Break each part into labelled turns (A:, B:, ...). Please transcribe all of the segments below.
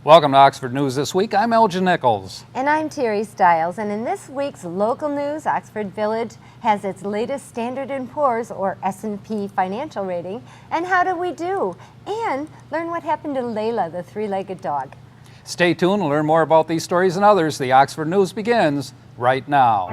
A: Welcome to Oxford News This Week. I'm Elgin Nichols.
B: And I'm Terry Stiles. And in this week's local news, Oxford Village has its latest Standard & Poor's or S&P financial rating. And how did we do? And learn what happened to Layla, the three-legged dog.
A: Stay tuned to learn more about these stories and others. The Oxford News begins right now.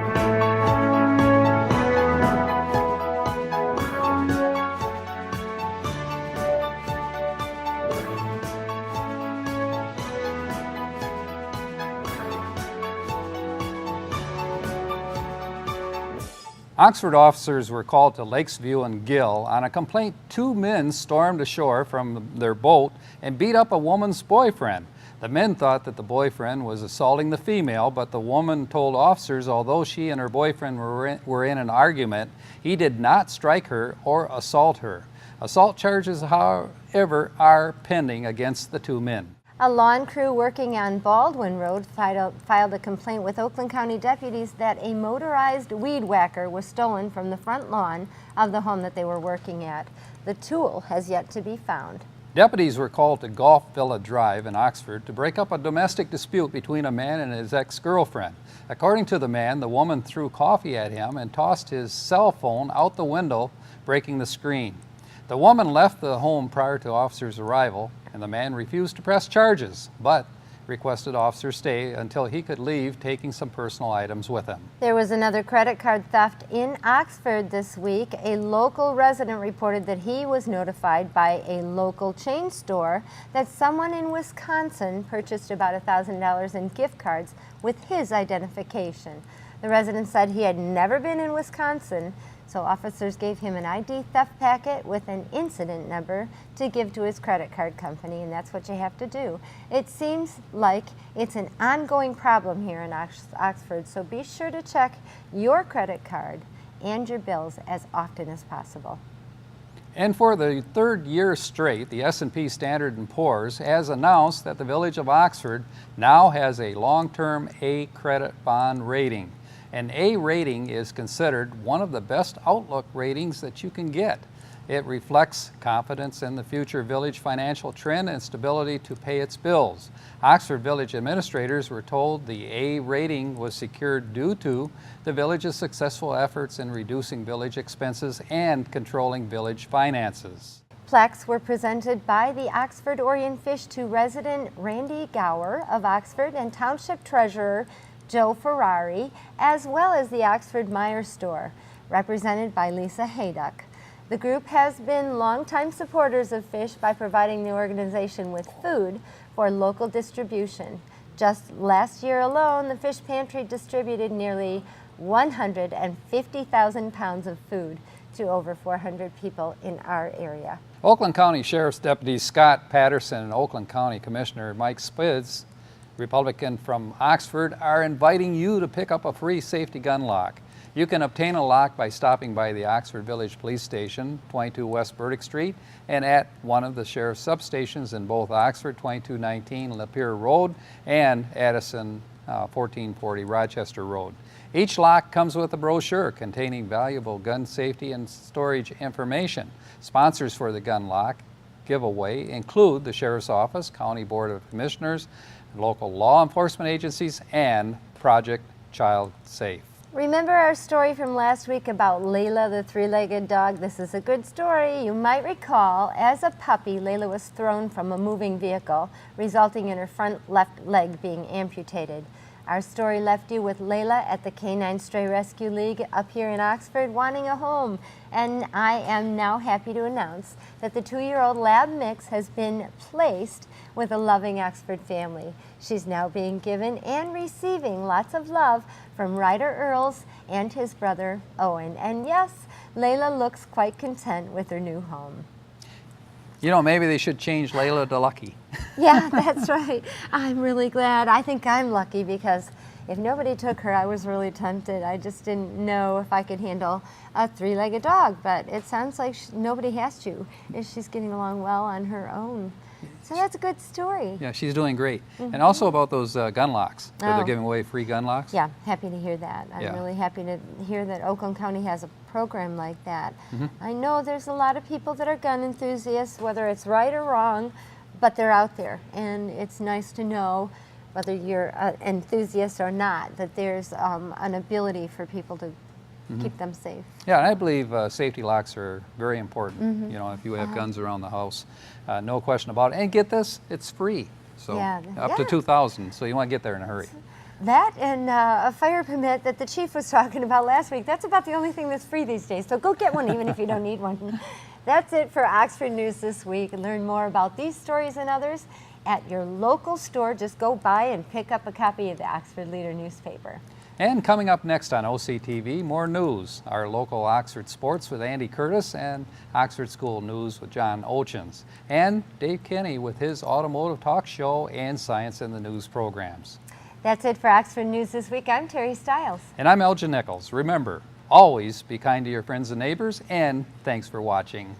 A: Oxford officers were called to Lakes View and Gill on a complaint two men stormed ashore from their boat and beat up a woman's boyfriend. The men thought that the boyfriend was assaulting the female, but the woman told officers although she and her boyfriend were in an argument, he did not strike her or assault her. Assault charges, however, are pending against the two men.
B: A lawn crew working on Baldwin Road filed a complaint with Oakland County deputies that a motorized weed whacker was stolen from the front lawn of the home that they were working at. The tool has yet to be found.
A: Deputies were called to Golf Villa Drive in Oxford to break up a domestic dispute between a man and his ex-girlfriend. According to the man, the woman threw coffee at him and tossed his cell phone out the window, breaking the screen. The woman left the home prior to officers' arrival, and the man refused to press charges, but requested officers stay until he could leave, taking some personal items with him.
B: There was another credit card theft in Oxford this week. A local resident reported that he was notified by a local chain store that someone in Wisconsin purchased about $1,000 in gift cards with his identification. The resident said he had never been in Wisconsin, so officers gave him an ID theft packet with an incident number to give to his credit card company, and that's what you have to do. It seems like it's an ongoing problem here in Oxford, so be sure to check your credit card and your bills as often as possible.
A: And for the third year straight, the S&P Standard & Poor's has announced that the Village of Oxford now has a long-term A credit bond rating. An A rating is considered one of the best outlook ratings that you can get. It reflects confidence in the future village financial trend and stability to pay its bills. Oxford Village administrators were told the A rating was secured due to the village's successful efforts in reducing village expenses and controlling village finances.
B: Plaques were presented by the Oxford Orient Fish to resident Randy Gower of Oxford and Township Treasurer Joe Ferrari, as well as the Oxford Meyer store, represented by Lisa Hayduck. The group has been longtime supporters of fish by providing the organization with food for local distribution. Just last year alone, the Fish Pantry distributed nearly 150,000 pounds of food to over 400 people in our area.
A: Oakland County Sheriff's Deputy Scott Patterson and Oakland County Commissioner Mike Spitz, Republican from Oxford, are inviting you to pick up a free safety gun lock. You can obtain a lock by stopping by the Oxford Village Police Station, 22 West Burdick Street, and at one of the sheriff's substations in both Oxford, 2219 Lapeer Road, and Addison, 1440 Rochester Road. Each lock comes with a brochure containing valuable gun safety and storage information. Sponsors for the gun lock giveaway include the Sheriff's Office, County Board of Commissioners, local law enforcement agencies, and Project Child Safe.
B: Remember our story from last week about Layla, the three-legged dog? This is a good story. You might recall, as a puppy, Layla was thrown from a moving vehicle, resulting in her front left leg being amputated. Our story left you with Layla at the Canine Stray Rescue League up here in Oxford wanting a home. And I am now happy to announce that the 2-year-old lab mix has been placed with a loving Oxford family. She's now being given and receiving lots of love from Ryder Earls and his brother Owen. And yes, Layla looks quite content with her new home.
A: You know, maybe they should change Layla to Lucky.
B: Yeah, that's right. I'm really glad. I think I'm lucky because if nobody took her, I was really tempted. I just didn't know if I could handle a three-legged dog, but it sounds like nobody has to. She's getting along well on her own. So that's a good story.
A: Yeah, she's doing great. And also about those gun locks, where they're giving away free gun locks.
B: Yeah, happy to hear that. I'm really happy to hear that Oakland County has a program like that. I know there's a lot of people that are gun enthusiasts, whether it's right or wrong, but they're out there, and it's nice to know, whether you're an enthusiast or not, that there's an ability for people to keep them safe.
A: Yeah, and I believe safety locks are very important. You know, if you have guns around the house, no question about it. And get this, it's free. So up to $2,000. So you want to get there in a hurry.
B: That and a fire permit that the chief was talking about last week. That's about the only thing that's free these days. So go get one, even if you don't need one. That's it for Oxford News this week. And learn more about these stories and others at your local store. Just go by and pick up a copy of the Oxford Leader newspaper.
A: And coming up next on OCTV, more news. Our local Oxford sports with Andy Curtis and Oxford School News with John Oetjens. And Dave Kenny with his automotive talk show and Science in the News programs.
B: That's it for Oxford News this week. I'm Terry Stiles.
A: And I'm Elgin Nichols. Remember, always be kind to your friends and neighbors, and thanks for watching.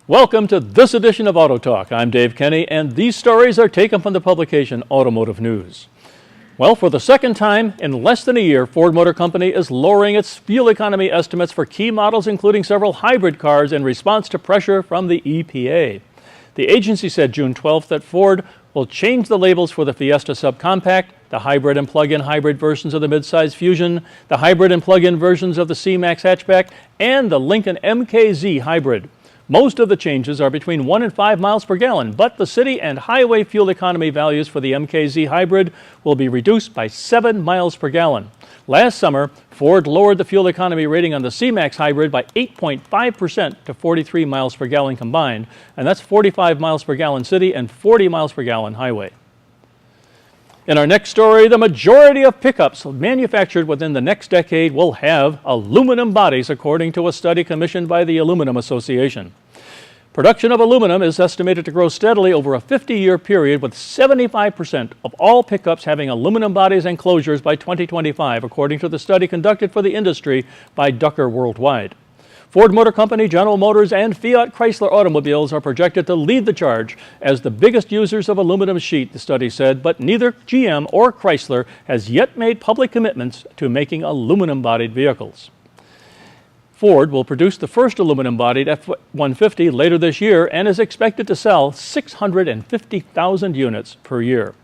C: Welcome to this edition of Auto Talk. I'm Dave Kenny, and these stories are taken from the publication Automotive News. Well, for the second time in less than a year, Ford Motor Company is lowering its fuel economy estimates for key models, including several hybrid cars, in response to pressure from the EPA. The agency said June 12th that Ford will change the labels for the Fiesta Subcompact, the hybrid and plug-in hybrid versions of the midsize Fusion, the hybrid and plug-in versions of the C-Max hatchback, and the Lincoln MKZ hybrid. Most of the changes are between 1 and 5 miles per gallon, but the city and highway fuel economy values for the MKZ hybrid will be reduced by 7 miles per gallon. Last summer, Ford lowered the fuel economy rating on the C-Max hybrid by 8.5% to 43 miles per gallon combined, and that's 45 miles per gallon city and 40 miles per gallon highway. In our next story, the majority of pickups manufactured within the next decade will have aluminum bodies, according to a study commissioned by the Aluminum Association. Production of aluminum is estimated to grow steadily over a 50-year period, with 75% of all pickups having aluminum bodies and closures by 2025, according to the study conducted for the industry by Ducker Worldwide. Ford Motor Company, General Motors, and Fiat Chrysler automobiles are projected to lead the charge as the biggest users of aluminum sheet, the study said, but neither GM or Chrysler has yet made public commitments to making aluminum-bodied vehicles. Ford will produce the first aluminum-bodied F-150 later this year and is expected to sell 650,000 units per year.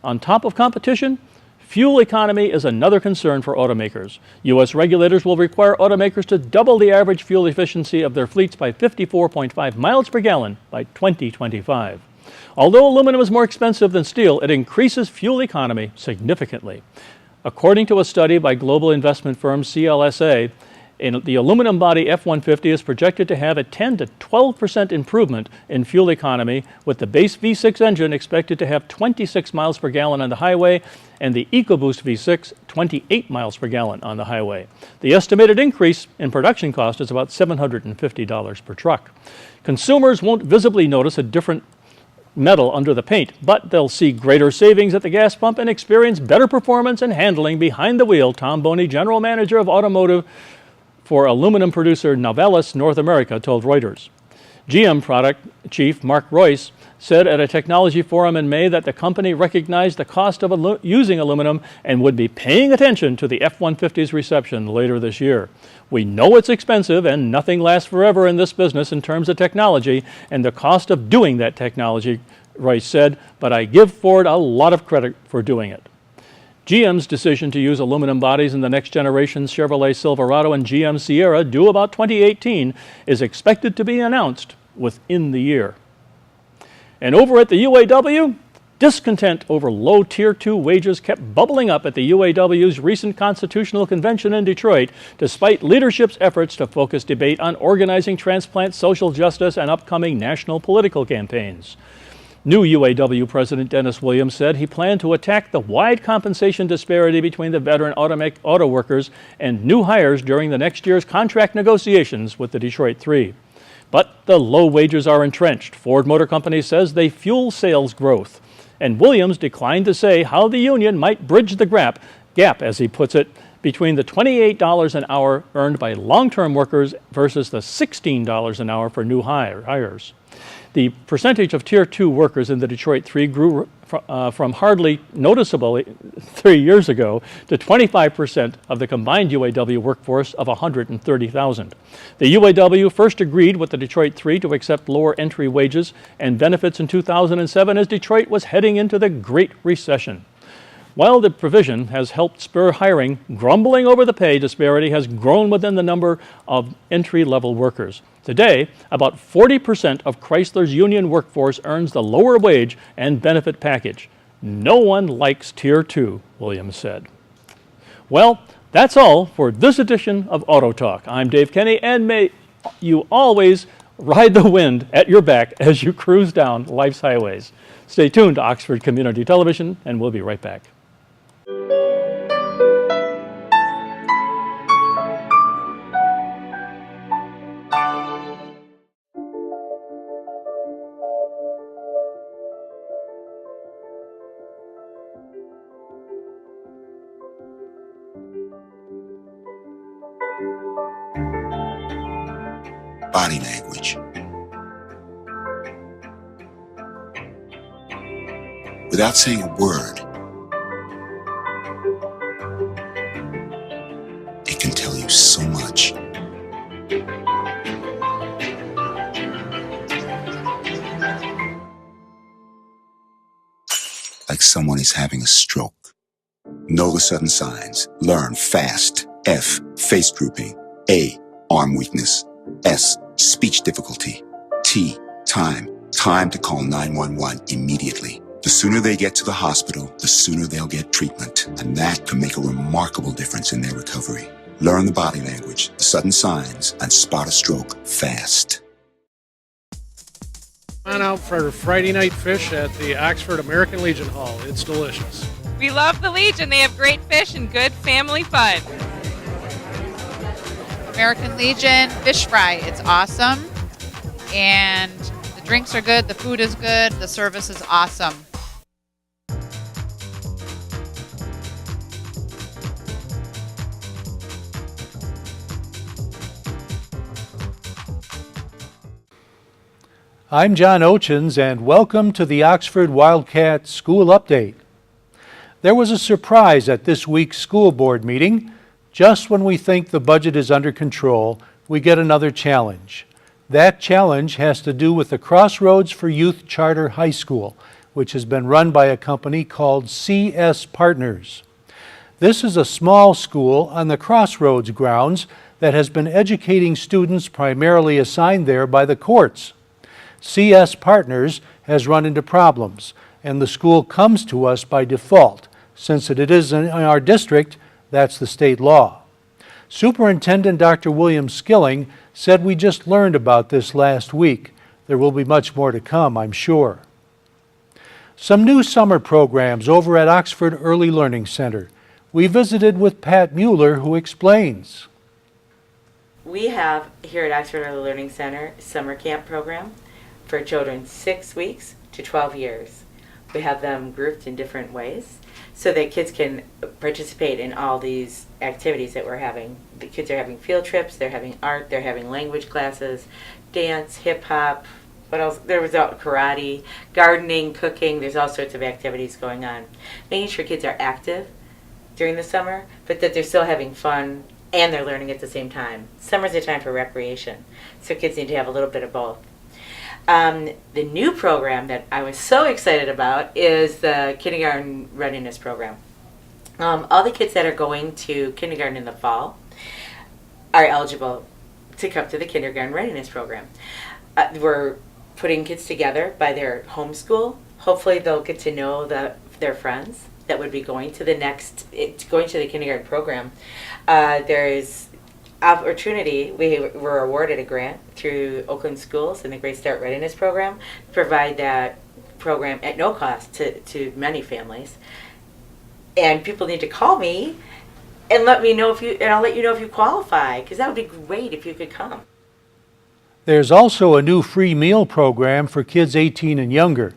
C: On top of competition, fuel economy is another concern for automakers. U.S. regulators will require automakers to double the average fuel efficiency of their fleets by 54.5 miles per gallon by 2025. Although aluminum is more expensive than steel, it increases fuel economy significantly. According to a study by global investment firm CLSA, the aluminum body F-150 is projected to have a 10 to 12% improvement in fuel economy, with the base V6 engine expected to have 26 miles per gallon on the highway and the EcoBoost V6 28 miles per gallon on the highway. The estimated increase in production cost is about $750 per truck. Consumers won't visibly notice a different metal under the paint, but they'll see greater savings at the gas pump and experience better performance and handling behind the wheel. Tom Boney, General Manager of Automotive for aluminum producer Novelis North America, told Reuters. GM product chief Mark Royce said at a technology forum in May that the company recognized the cost of using aluminum and would be paying attention to the F-150's reception later this year. We know it's expensive and nothing lasts forever in this business in terms of technology and the cost of doing that technology, Royce said, but I give Ford a lot of credit for doing it. GM's decision to use aluminum bodies in the next generation Chevrolet Silverado and GM Sierra, due about 2018, is expected to be announced within the year. And over at the UAW, discontent over low Tier 2 wages kept bubbling up at the UAW's recent Constitutional Convention in Detroit, despite leadership's efforts to focus debate on organizing transplant social justice and upcoming national political campaigns. New UAW President Dennis Williams said he planned to attack the wide compensation disparity between the veteran auto workers and new hires during the next year's contract negotiations with the Detroit Three. But the low wages are entrenched. Ford Motor Company says they fuel sales growth. And Williams declined to say how the union might bridge the gap, as he puts it, between the $28 an hour earned by long-term workers versus the $16 an hour for new hires. The percentage of Tier 2 workers in the Detroit Three grew from hardly noticeable 3 years ago to 25% of the combined UAW workforce of 130,000. The UAW first agreed with the Detroit Three to accept lower entry wages and benefits in 2007 as Detroit was heading into the Great Recession. While the provision has helped spur hiring, grumbling over the pay disparity has grown within the number of entry-level workers. Today, about 40% of Chrysler's union workforce earns the lower wage and benefit package. No one likes Tier 2, Williams said. Well, that's all for this edition of Auto Talk. I'm Dave Kenny, and may you always ride the wind at your back as you cruise down life's highways. Stay tuned to Oxford Community Television, and we'll be right back.
D: Body language. Without saying a word, it can tell you so much. Like someone is having a stroke. Know the sudden signs. Learn fast. F, face drooping. A, arm weakness. S, speech difficulty. T, time. Time to call 911 immediately. The sooner they get to the hospital, the sooner they'll get treatment. And that can make a remarkable difference in their recovery. Learn the body language, the sudden signs, and spot a stroke fast.
E: Come on out for Friday night fish at the Oxford American Legion Hall. It's delicious.
F: We love the Legion. They have great fish and good family fun.
G: American Legion fish fry. It's awesome. And the drinks are good. The food is good. The service is awesome.
H: I'm John Oetjens, and welcome to the Oxford Wildcat School Update. There was a surprise at this week's school board meeting. Just when we think the budget is under control, we get another challenge. That challenge has to do with the Crossroads for Youth Charter High School, which has been run by a company called CS Partners. This is a small school on the Crossroads grounds that has been educating students primarily assigned there by the courts. CS Partners has run into problems, and the school comes to us by default. Since it is in our district, that's the state law. Superintendent Dr. William Skilling said we just learned about this last week. There will be much more to come, I'm sure. Some new summer programs over at Oxford Early Learning Center. We visited with Pat Mueller, who explains.
I: We have here at Oxford Early Learning Center summer camp program for children 6 weeks to 12 years. we have them grouped in different ways so that kids can participate in all these activities that we're having. The kids are having field trips, they're having art, they're having language classes, dance, hip hop, what else? There was karate, gardening, cooking, there's all sorts of activities going on. Making sure kids are active during the summer, but that they're still having fun and they're learning at the same time. Summer's a time for recreation, so kids need to have a little bit of both. The new program that I was so excited about is the kindergarten readiness program. All the kids that are going to kindergarten in the fall are eligible to come to the kindergarten readiness program. We're putting kids together by their homeschool. Hopefully they'll get to know their friends that would be going to the kindergarten program. There is opportunity. We were awarded a grant through Oakland Schools and the Great Start Readiness Program to provide that program at no cost to many families. And people need to call me and let me know and I'll let you know if you qualify, because that would be great if you could come.
H: There's also a new free meal program for kids 18 and younger.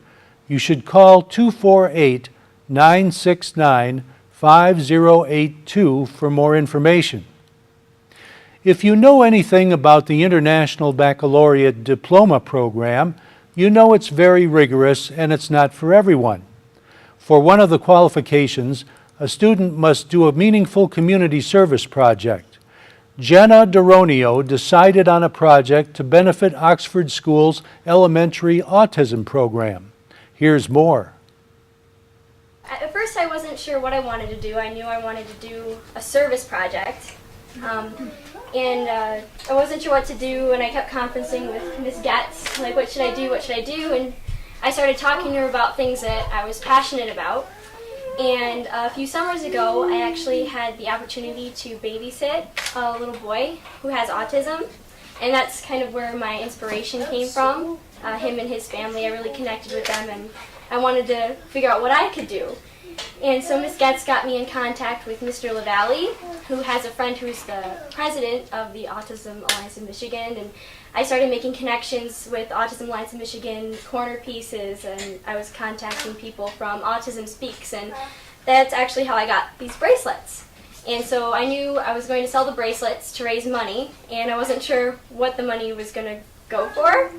H: You should call 248-969-5082 for more information. If you know anything about the International Baccalaureate Diploma Program, you know it's very rigorous and it's not for everyone. For one of the qualifications, a student must do a meaningful community service project. Jenna Doronio decided on a project to benefit Oxford School's elementary autism program. Here's more.
J: At first I wasn't sure what I wanted to do. I knew I wanted to do a service project. And I wasn't sure what to do, and I kept conferencing with Miss Getz, like, what should I do, and I started talking to her about things that I was passionate about. And a few summers ago, I actually had the opportunity to babysit a little boy who has autism, and that's kind of where my inspiration came from. Him and his family, I really connected with them, and I wanted to figure out what I could do. And so Ms. Getz got me in contact with Mr. LaValle, who has a friend who's the president of the Autism Alliance of Michigan, and I started making connections with Autism Alliance of Michigan corner pieces, and I was contacting people from Autism Speaks, and that's actually how I got these bracelets. And so I knew I was going to sell the bracelets to raise money, and I wasn't sure what the money was going to go for.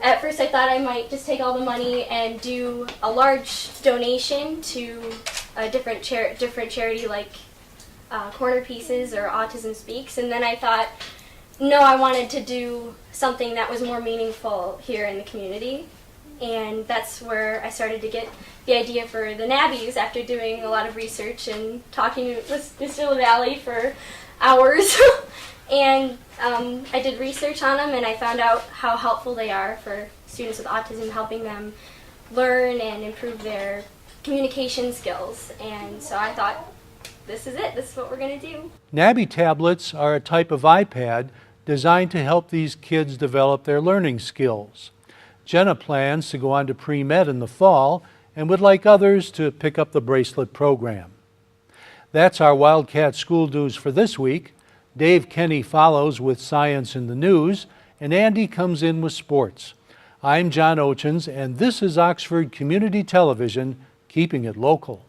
J: At first I thought I might just take all the money and do a large donation to a different charity like Corner Pieces or Autism Speaks, and then I thought, no, I wanted to do something that was more meaningful here in the community, and that's where I started to get the idea for the Nabbies after doing a lot of research and talking with Mr. LaValle for hours. And I did research on them, and I found out how helpful they are for students with autism, helping them learn and improve their communication skills. And so I thought, this is it. This is what we're going to do.
H: Nabby tablets are a type of iPad designed to help these kids develop their learning skills. Jenna plans to go on to pre-med in the fall and would like others to pick up the bracelet program. That's our Wildcat School News for this week. Dave Kenny follows with Science in the News, and Andy comes in with sports. I'm John Oetjens, and this is Oxford Community Television, keeping it local.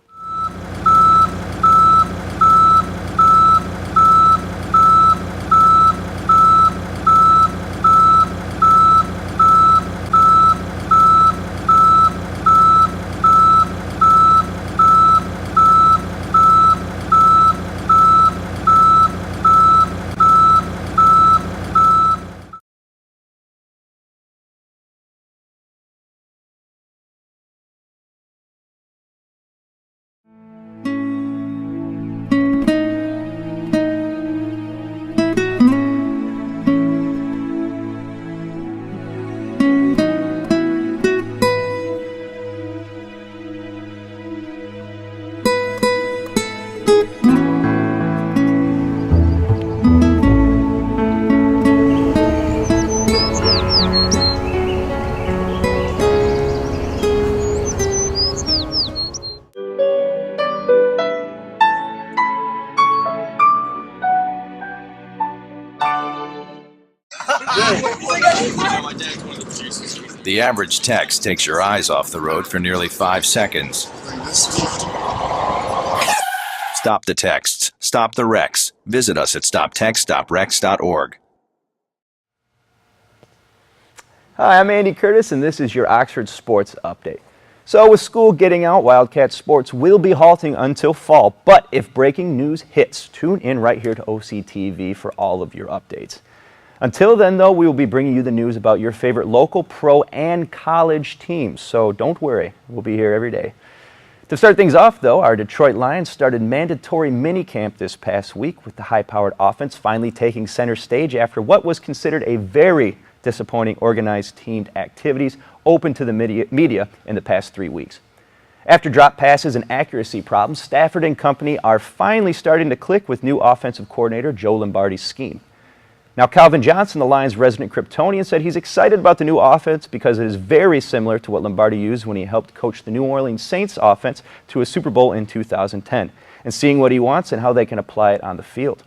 K: The average text takes your eyes off the road for nearly 5 seconds. Stop the texts. Stop the wrecks. Visit us at stoptextstoprex.org.
L: Hi, I'm Andy Curtis, and this is your Oxford Sports Update. So with school getting out, Wildcat sports will be halting until fall, but if breaking news hits, tune in right here to OCTV for all of your updates. Until then, though, we will be bringing you the news about your favorite local, pro, and college teams, so don't worry, we'll be here every day. To start things off, though, our Detroit Lions started mandatory minicamp this past week with the high-powered offense finally taking center stage after what was considered a very disappointing organized teamed activities open to the media in the past 3 weeks. After drop passes and accuracy problems, Stafford and company are finally starting to click with new offensive coordinator Joe Lombardi's scheme. Now, Calvin Johnson, the Lions' resident Kryptonian, said he's excited about the new offense because it is very similar to what Lombardi used when he helped coach the New Orleans Saints offense to a Super Bowl in 2010, and seeing what he wants and how they can apply it on the field.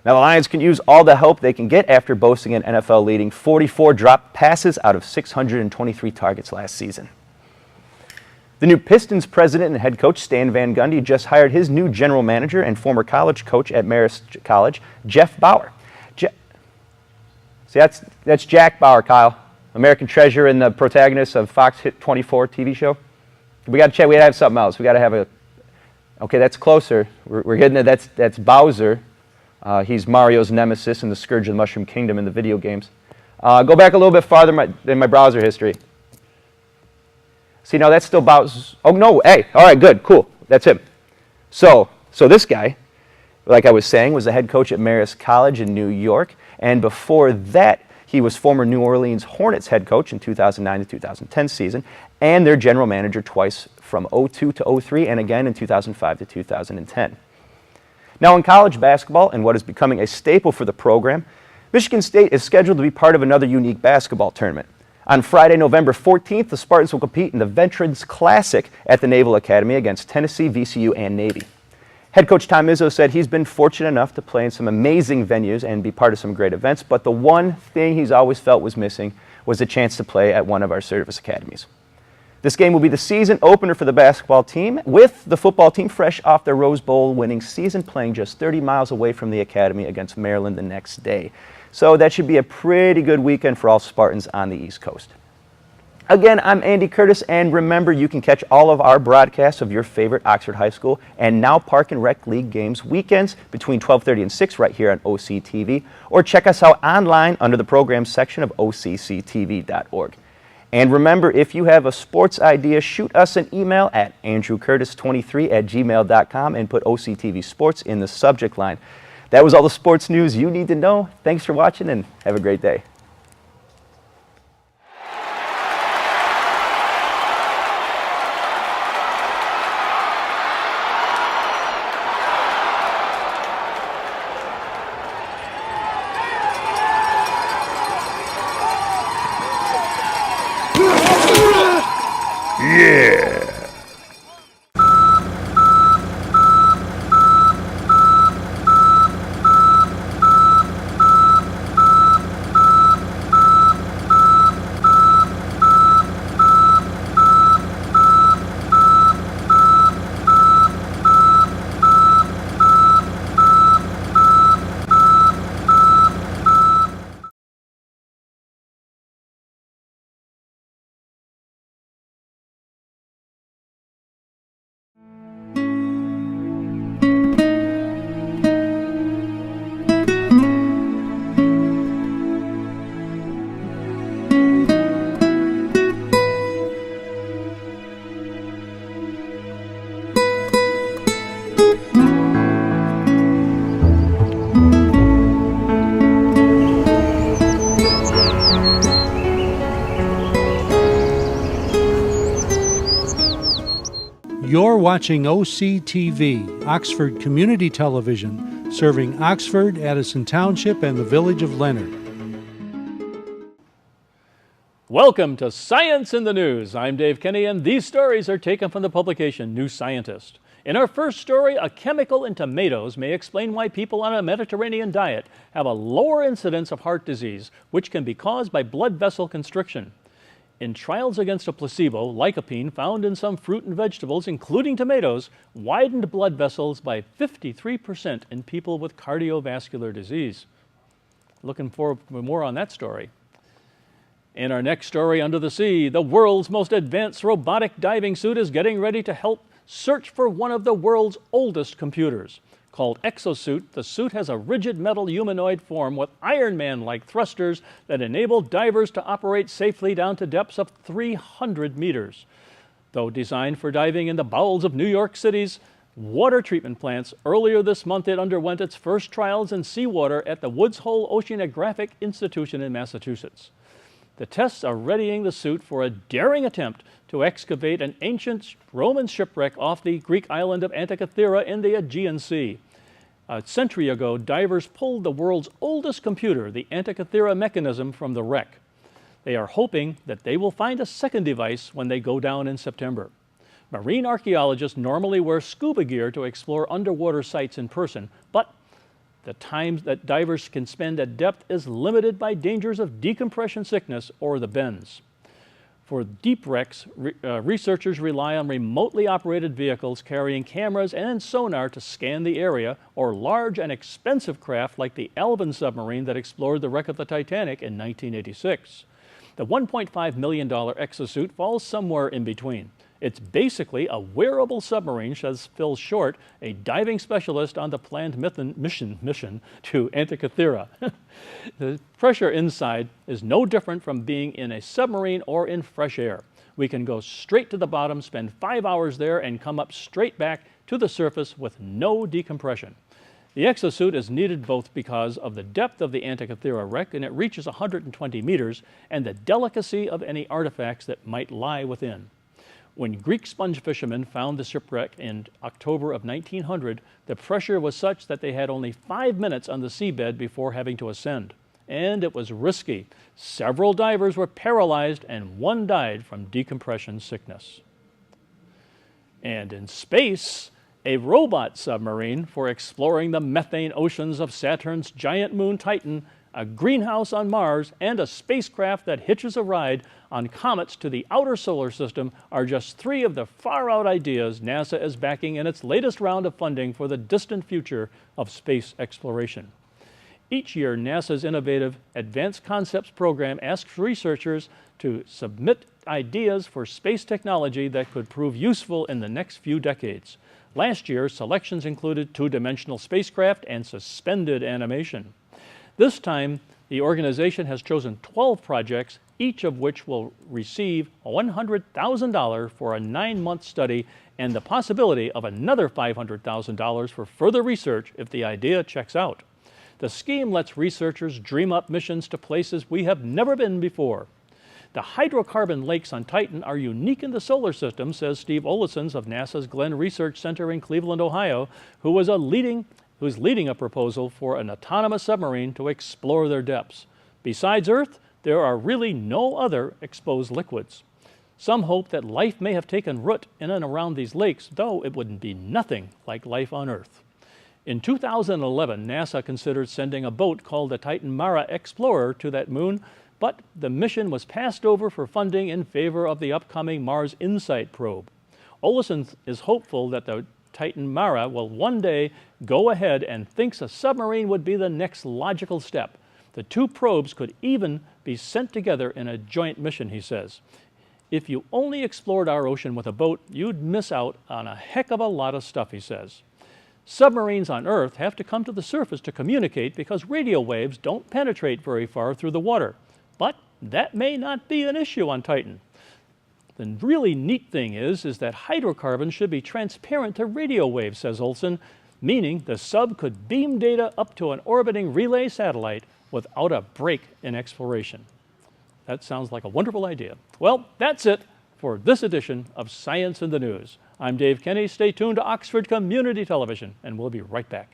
L: Now, the Lions can use all the help they can get after boasting an NFL-leading 44 drop passes out of 623 targets last season. The new Pistons president and head coach, Stan Van Gundy, just hired his new general manager and former college coach at Marist College, Jeff Bauer. See, that's Jack Bauer, Kyle, American Treasure and the protagonist of Fox Hit 24 TV show. We got to check. We got to have something else. We got to have a. Okay, that's closer. We're getting it. That's Bowser. He's Mario's nemesis in the Scourge of the Mushroom Kingdom in the video games. Go back a little bit farther in my browser history. See, now that's still Bowser. Oh, no, hey, all right, good, cool, that's him. So this guy, like I was saying, was the head coach at Marist College in New York, and before that, he was former New Orleans Hornets head coach in 2009 to 2010 season, and their general manager twice from 02 to 03, and again in 2005 to 2010. Now in college basketball, and what is becoming a staple for the program, Michigan State is scheduled to be part of another unique basketball tournament. On Friday, November 14th, the Spartans will compete in the Veterans Classic at the Naval Academy against Tennessee, VCU, and Navy. Head coach Tom Izzo said he's been fortunate enough to play in some amazing venues and be part of some great events, but the one thing he's always felt was missing was a chance to play at one of our service academies. This game will be the season opener for the basketball team, with the football team fresh off their Rose Bowl winning season, playing just 30 miles away from the academy against Maryland the next day. So that should be a pretty good weekend for all Spartans on the East Coast. Again, I'm Andy Curtis, and remember, you can catch all of our broadcasts of your favorite Oxford High School and now Park and Rec League games weekends between 12:30 and 6 right here on OCTV, or check us out online under the programs section of OCCTV.org. And remember, if you have a sports idea, shoot us an email at andrewcurtis23@gmail.com and put OCTV Sports in the subject line. That was all the sports news you need to know. Thanks for watching, and have a great day.
M: Yeah!
H: You're watching OCTV, Oxford Community Television, serving Oxford, Addison Township, and the village of Leonard.
C: Welcome to Science in the News. I'm Dave Kenny, and these stories are taken from the publication New Scientist. In our first story, a chemical in tomatoes may explain why people on a Mediterranean diet have a lower incidence of heart disease, which can be caused by blood vessel constriction. In trials against a placebo, lycopene found in some fruit and vegetables, including tomatoes, widened blood vessels by 53% in people with cardiovascular disease. Looking forward to more on that story. In our next story, under the sea, the world's most advanced robotic diving suit is getting ready to help search for one of the world's oldest computers. Called Exosuit, the suit has a rigid metal humanoid form with Iron Man-like thrusters that enable divers to operate safely down to depths of 300 meters. Though designed for diving in the bowels of New York City's water treatment plants, earlier this month it underwent its first trials in seawater at the Woods Hole Oceanographic Institution in Massachusetts. The tests are readying the suit for a daring attempt to excavate an ancient Roman shipwreck off the Greek island of Antikythera in the Aegean Sea. A century ago, divers pulled the world's oldest computer, the Antikythera mechanism, from the wreck. They are hoping that they will find a second device when they go down in September. Marine archaeologists normally wear scuba gear to explore underwater sites in person, but the time that divers can spend at depth is limited by dangers of decompression sickness or the bends. For deep wrecks, researchers rely on remotely operated vehicles carrying cameras and sonar to scan the area, or large and expensive craft like the Elgin submarine that explored the wreck of the Titanic in 1986. The $1.5 million exosuit falls somewhere in between. It's basically a wearable submarine, says Phil Short, a diving specialist on the planned mission to Antikythera. The pressure inside is no different from being in a submarine or in fresh air. We can go straight to the bottom, spend 5 hours there, and come up straight back to the surface with no decompression. The exosuit is needed both because of the depth of the Antikythera wreck, and it reaches 120 meters, and the delicacy of any artifacts that might lie within. When Greek sponge fishermen found the shipwreck in October of 1900, the pressure was such that they had only 5 minutes on the seabed before having to ascend. And it was risky. Several divers were paralyzed and one died from decompression sickness. And in space, a robot submarine for exploring the methane oceans of Saturn's giant moon Titan, a greenhouse on Mars, and a spacecraft that hitches a ride on comets to the outer solar system are just 3 of the far-out ideas NASA is backing in its latest round of funding for the distant future of space exploration. Each year, NASA's innovative Advanced Concepts program asks researchers to submit ideas for space technology that could prove useful in the next few decades. Last year, selections included 2-dimensional spacecraft and suspended animation. This time, the organization has chosen 12 projects, each of which will receive $100,000 for a 9-month study and the possibility of another $500,000 for further research if the idea checks out. The scheme lets researchers dream up missions to places we have never been before. The hydrocarbon lakes on Titan are unique in the solar system, says Steve Oetjens of NASA's Glenn Research Center in Cleveland, Ohio, who's leading a proposal for an autonomous submarine to explore their depths. Besides Earth, there are really no other exposed liquids. Some hope that life may have taken root in and around these lakes, though it would be nothing like life on Earth. In 2011, NASA considered sending a boat called the Titan Mara Explorer to that moon, but the mission was passed over for funding in favor of the upcoming Mars InSight probe. Olesen is hopeful that the Titan Mara will one day go ahead and thinks a submarine would be the next logical step. The 2 probes could even be sent together in a joint mission, he says. If you only explored our ocean with a boat, you'd miss out on a heck of a lot of stuff, he says. Submarines on Earth have to come to the surface to communicate because radio waves don't penetrate very far through the water. But that may not be an issue on Titan. The really neat thing is that hydrocarbons should be transparent to radio waves, says Olsen, meaning the sub could beam data up to an orbiting relay satellite without a break in exploration. That sounds like a wonderful idea. Well, that's it for this edition of Science in the News. I'm Dave Kenny. Stay tuned to Oxford Community Television, and we'll be right back.